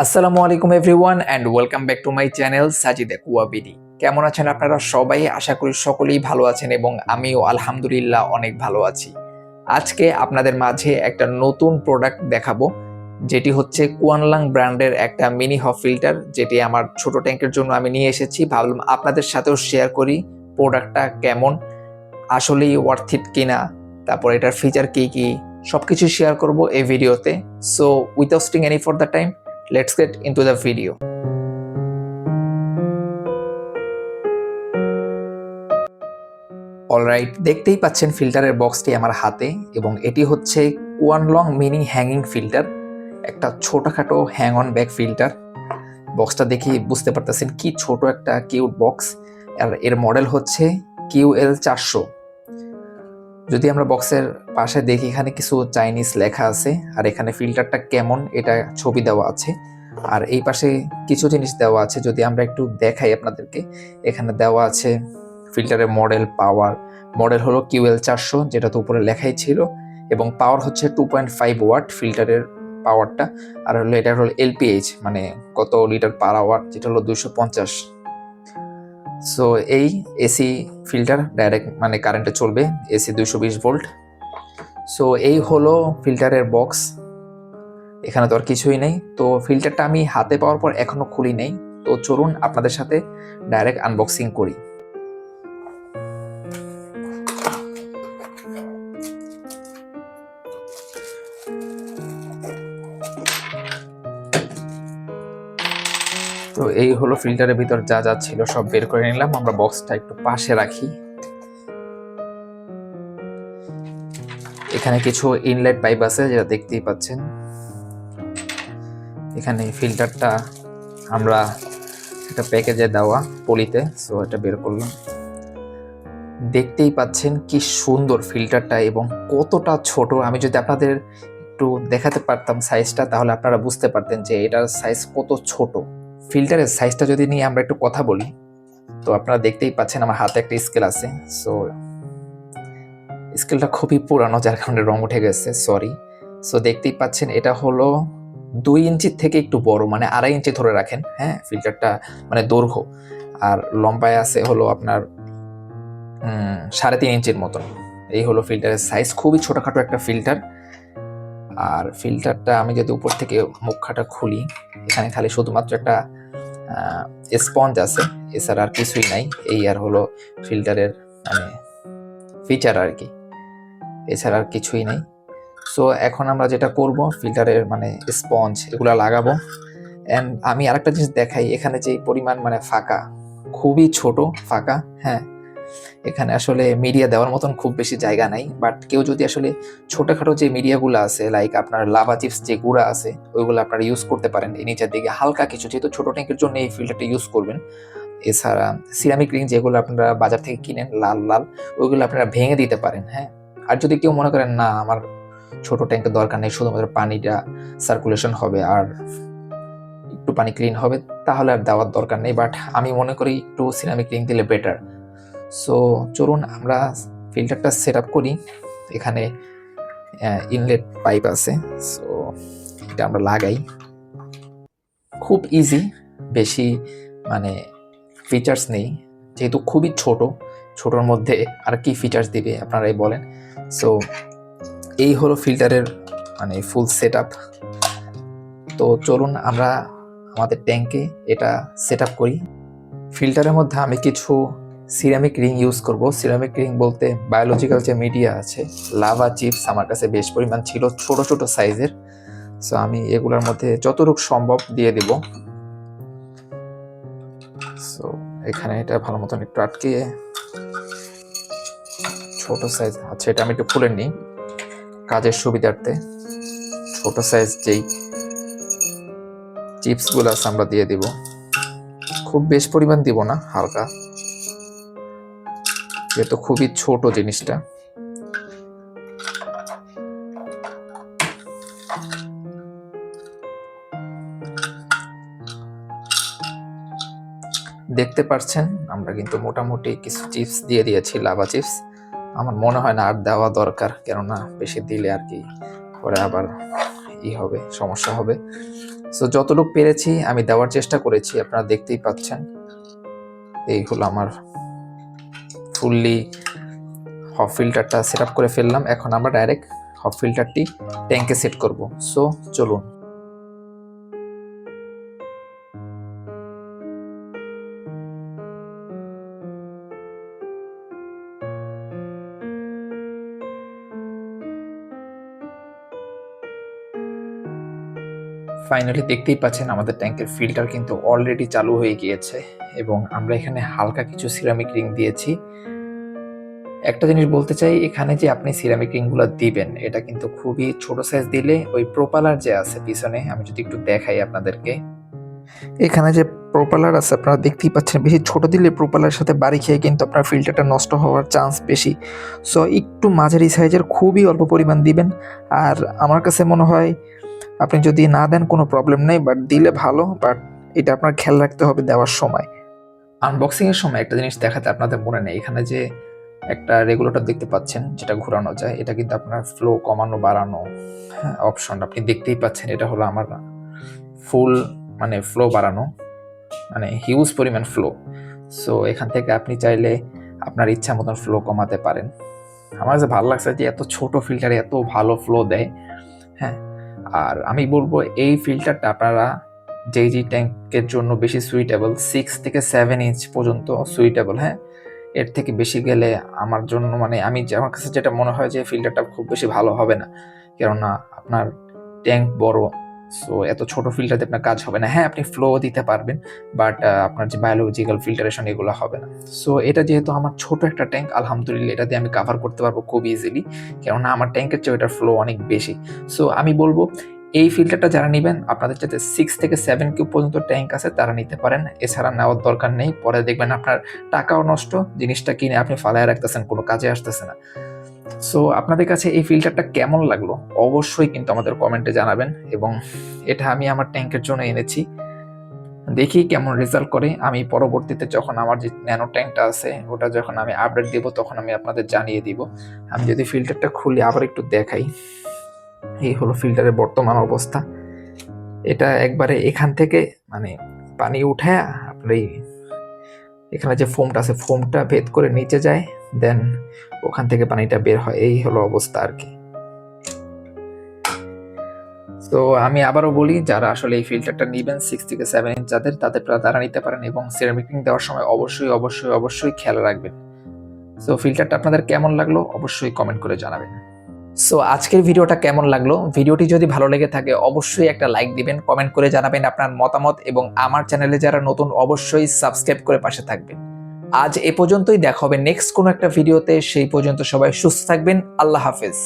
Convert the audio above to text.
আসসালামু আলাইকুম everyone and welcome back to my channel Sajid কুয়াবিডি। কেমন আছেন আপনারা সবাই? আশা করি সকলেই ভালো আছেন এবং আমিও আলহামদুলিল্লাহ অনেক ভালো আছি। আজকে আপনাদের মাঝে একটা নতুন প্রোডাক্ট দেখাবো, যেটি হচ্ছে কুয়ানলাং ব্র্যান্ডের একটা মিনি হপ ফিল্টার, যেটি আমার ছোট ট্যাঙ্কের জন্য আমি নিয়ে এসেছি। ভাবলাম আপনাদের সাথেও শেয়ার করি প্রোডাক্টটা কেমন, আসলেই ওয়ার্থ ইট কিনা, তারপর এটার ফিচার কি কি সবকিছু শেয়ার করব এই ভিডিওতে। So without wasting any for the time, let's get into the video. Alright, দেখতেই পাচ্ছেন ফিল্টারের বক্সটি আমার হাতে, এবং এটি হচ্ছে কুয়ানলং মিনি হ্যাঙ্গিং ফিল্টার, একটা ছোটখাটো হ্যাং অন ব্যাক ফিল্টার। বক্সটা দেখে বুঝতে পারতেছেন কি ছোট একটা কিউট বক্স। আর এর মডেল হচ্ছে QL400। যদি আমরা বক্সের পাশে দেখি, এখানে কিছু চাইনিজ লেখা আছে, আর এখানে ফিল্টারটা কেমন এটা ছবি দেওয়া আছে। আর এই পাশে কিছু জিনিস দেওয়া আছে, যদি আমরা একটু দেখাই আপনাদেরকে। এখানে দেওয়া আছে ফিল্টারের মডেল, পাওয়ার। মডেল হলো QL400, যেটা তো উপরে লেখাই ছিল, এবং পাওয়ার হচ্ছে 2.5 ওয়াট ফিল্টারের পাওয়ারটা। আর হলো এটা হলো LPH, মানে কত লিটার পার আওয়ার, যেটা হলো 250। সো এই এসি ফিল্টার ডাইরেক্ট মানে কারেন্টে চলবে, এসি 220 ভোল্ট। সো এই হলো ফিল্টারের বক্স। এখানে তো আর কিছুই নেই। তো ফিল্টারটা আমি হাতে পাওয়ার পর এখনো খুলি নেই, তো চলুন আপনাদের সাথে ডাইরেক্ট আনবক্সিং করি। তো এই হলো ফিল্টারের ভিতর যা যা ছিল সব বের করে নিলাম। আমরা বক্সটা একটু পাশে রাখি। এখানে কিছু ইনলেট পাইপ আছে, যেটা দেখতেই পাচ্ছেন। এখানে ফিল্টারটা আমরা একটা প্যাকেজে দেওয়া পলিতে, সো এটা বের করলাম। দেখতেই পাচ্ছেন কি সুন্দর ফিল্টারটা এবং কতটা ছোট। আমি যদি আপনাদের একটু দেখাতে পারতাম সাইজটা, তাহলে আপনারা বুঝতে পারতেন যে এটার সাইজ কত ছোট। ফিল্টারের সাইজটা যদি নিয়ে আমরা একটু কথা বলি, তো আপনারা দেখতেই পাচ্ছেন আমার হাতে একটা স্কেল আছে। সো স্কেলটা খুবই পুরানো, যার কারণে রং উঠে গেছে, সরি। সো দেখতেই পাচ্ছেন এটা হলো 2 ইঞ্চির থেকে একটু বড়, মানে 2.5 ইঞ্চি ধরে রাখেন, হ্যাঁ ফিল্টারটা, মানে দৈর্ঘ্য। আর লম্বায় আছে হলো আপনার 3.5 ইঞ্চির মতন। এই হলো ফিল্টারের সাইজ, খুবই ছোটখাটো একটা ফিল্টার। আর ফিল্টারটা আমি যদি উপর থেকে মুখটা খুলি, এখানে খালি শুধুমাত্র একটা স্পঞ্জ আছে, এছাড়া আর কিছুই নাই। এই আর হলো ফিল্টারের মানে ফিচার আর কি, এছাড়া আর কিছুই নাই। সো এখন আমরা যেটা করব, ফিল্টারের মানে স্পঞ্জ এগুলা লাগাবো। এন্ড আমি আরেকটা জিনিস দেখাই, এখানে যে পরিমাণ মানে ফাঁকা, খুবই ছোট ফাঁকা, হ্যাঁ। এখানে আসলে মিডিয়া দেওয়ার মতন খুব বেশি জায়গা নাই, বাট কেউ যদি আসলে ছোটখাটো যে মিডিয়াগুলো আছে, লাইক আপনার লাভা চিপস যে গুঁড়া আছে, ওইগুলো আপনারা ইউজ করতে পারেন। এই নিচের দিকে হালকা কিছু, যেহেতু ছোট ট্যাঙ্কের জন্য এই ফিল্টারটা ইউজ করবেন। এছাড়া সিরামিক রিং যেগুলো আপনারা বাজার থেকে কিনেন লাল লাল, ওইগুলো আপনারা ভেঙে দিতে পারেন, হ্যাঁ। আর যদি কেউ মনে করেন না আমার ছোট ট্যাঙ্কের দরকার নেই, শুধুমাত্র পানিটা সার্কুলেশন হবে আর একটু পানি ক্লিন হবে, তাহলে আর দেওয়ার দরকার নেই। বাট আমি মনে করি একটু সিরামিক রিং দিলে বেটার। সো চলুন আমরা ফিল্টারটা সেট আপ করি। এখানে ইনলেট পাইপ আছে, সো এটা আমরা লাগাই। খুব ইজি, বেশি মানে ফিচার্স নেই, যেহেতু খুবই ছোটোর মধ্যে আর কি ফিচার্স দিবে আপনারাই বলেন। সো এই হলো ফিল্টারের মানে ফুল সেট আপ। তো চলুন আমরা আমাদের ট্যাঙ্কে এটা সেট আপ করি। ফিল্টারের মধ্যে আমি কিছু সিরামিক রিং ইউজ করব। সিরামিক রিং বলতে বায়োলজিক্যাল যে মিডিয়া আছে, লাভা চিপস আমার কাছে বেশ পরিমাণ ছিল, ছোট ছোট সাইজের। সো আমি এগুলোর মধ্যে যতটুকু সম্ভব দিয়ে দিব। সো এখানে এটা ভালো মতন একটু আটকিয়ে, ছোট সাইজ, আচ্ছা এটা আমি একটু খুলে নিই কাজের সুবিধার্থে। ছোট সাইজ যেই চিপসগুলো আছে আমরা দিয়ে দিব, খুব বেশ পরিমাণ দিব না, হালকা, যেহেতু খুবই ছোট জিনিসটা। দেখতে পাচ্ছেন আমরা কিন্তু মোটামুটি কিছু চিপস দিয়ে দিয়েছি, লাভা চিপস। আমার মনে হয় না আর দেওয়া দরকার, কেননা বেশি দিলে আর কি পরে আবার হবে, সমস্যা হবে। সো যতটুকু পেরেছি আমি দেওয়ার চেষ্টা করেছি, আপনারা দেখতেই পাচ্ছেন। এই হলো আমার ফুললি হপ ফিল্টারটা সেট আপ করে ফেললাম। এখন আমরা ডাইরেক্ট হপ ফিল্টারটি ট্যাঙ্কে সেট করব। সো চলুন। ফাইনালি দেখতেই পাচ্ছেন আমাদের ট্যাঙ্কের ফিল্টার কিন্তু অলরেডি চালু হয়ে গিয়েছে এবং আমরা এখানে হালকা কিছু সিরামিক রিং দিয়েছি। একটা জিনিস বলতে চাই, এখানে যে আপনি সিরামিক রিংগুলো দিবেন এটা কিন্তু খুবই ছোট সাইজ দিলে ওই প্রোপালার যে আছে পিছনে, আমি যদি একটু দেখাই আপনাদেরকে, এখানে যে প্রোপালার আছে আপনারা দেখতেই পাচ্ছেন, বেশি ছোট দিলে প্রোপালার সাথে বাড়ি খেয়ে কিন্তু আপনার ফিল্টারটা নষ্ট হওয়ার চান্স বেশি। সো একটু মাঝারি সাইজের খুবই অল্প পরিমাণ দিবেন। আর আমার কাছে মনে হয় আপনি যদি না দেন কোনো প্রবলেম নেই, বাট দিলে ভালো, বাট এটা আপনার খেয়াল রাখতে হবে দেওয়ার সময়। আনবক্সিংয়ের সময় একটা জিনিস দেখাতে আপনাদের মনে নেই, এখানে যে একটা রেগুলেটর দেখতে পাচ্ছেন যেটা ঘোরানো যায়, এটা কিন্তু আপনার ফ্লো কমানো বাড়ানো অপশন। আপনি দেখতেই পাচ্ছেন এটা হলো আমার ফুল মানে ফ্লো বাড়ানো, মানে হিউজ পরিমাণ ফ্লো। সো এখান থেকে আপনি চাইলে আপনার ইচ্ছা মতন ফ্লো কমাতে পারেন। আমার কাছে ভালো লাগছে যে এত ছোট ফিল্টারে এত ভালো ফ্লো দেয়। হ্যাঁ, আর আমি বলবো এই ফিল্টারটা আপনারা যেই ট্যাঙ্কের জন্য বেশি সুইটেবল, 6 থেকে 7 ইঞ্চ পর্যন্ত সুইটেবল। হ্যাঁ, এর থেকে বেশি গেলে আমার জন্য মানে আমার কাছে যেটা মনে হয় যে ফিল্টারটা খুব বেশি ভালো হবে না, কেননা আপনার ট্যাঙ্ক বড়। সো এত ছোট ফিল্টারতে আপনার কাজ হবে না। হ্যাঁ, আপনি ফ্লো দিতে পারবেন, বাট আপনার যে বায়োলজিক্যাল ফিল্টারেশন এগুলো হবে না। সো এটা যেহেতু আমার ছোট একটা ট্যাঙ্ক, আলহামদুলিল্লাহ এটা দিয়ে আমি কাভার করতে পারবো খুব ইজিলি, কেননা আমার ট্যাঙ্কের চেয়ে এটার ফ্লো অনেক বেশি। সো আমি বলবো এই ফিল্টারটা যারা নেবেন, আপনাদের যাতে 6 থেকে 7 কিউব পর্যন্ত ট্যাঙ্ক আছে তারা নিতে পারেন, এছাড়া নেওয়ার দরকার নেই। পরে দেখবেন আপনার টাকাও নষ্ট, জিনিসটা কিনে আপনি ফালায় রাখতেছেন, কোনো কাজে আসতেছে না। সো আপনাদের কাছে এই ফিল্টারটা কেমন লাগলো অবশ্যই কিন্তু আমাদের কমেন্টে জানাবেন, এবং এটা আমি আমার ট্যাঙ্কের জন্য এনেছি, দেখি কেমন রেজাল্ট করে। আমি পরবর্তীতে যখন আমার যে ন্যানো ট্যাঙ্কটা আছে ওটা যখন আমি আপডেট দিব তখন আমি আপনাদের জানিয়ে দিব। আমি যদি ফিল্টারটা খুলি আবার একটু দেখাই, এই হলো ফিল্টারের বর্তমান অবস্থা। এটা একবারে এখান থেকে মানে পানি উঠে আপনার এখানে যে ফোমটা আছে ফোমটা ভেদ করে নিচে যায়, দেন ওখান থেকে পানিটা বের হয়। এই হলো অবস্থা আর কি। তো আমি আবারও বলি, যারা আসলে এই ফিল্টারটা নেবেন 6 থেকে 7 ইঞ্চ যাদের, তারা নিতে পারেন, এবং সিরামিক রিং দেওয়ার সময় অবশ্যই অবশ্যই অবশ্যই খেয়াল রাখবেন। সো ফিল্টারটা আপনাদের কেমন লাগলো অবশ্যই কমেন্ট করে জানাবেন। সো আজকের ভিডিওটা কেমন লাগলো, ভিডিওটি যদি ভালো লেগে থাকে অবশ্যই একটা লাইক দিবেন, কমেন্ট করে জানাবেন আপনার মতামত, এবং আমার চ্যানেলে যারা নতুন অবশ্যই সাবস্ক্রাইব করে পাশে থাকবেন। আজ এ পর্যন্তই, দেখা হবে নেক্সট কোনো একটা ভিডিওতে। সেই পর্যন্ত সবাই সুস্থ থাকবেন। আল্লাহ হাফেজ।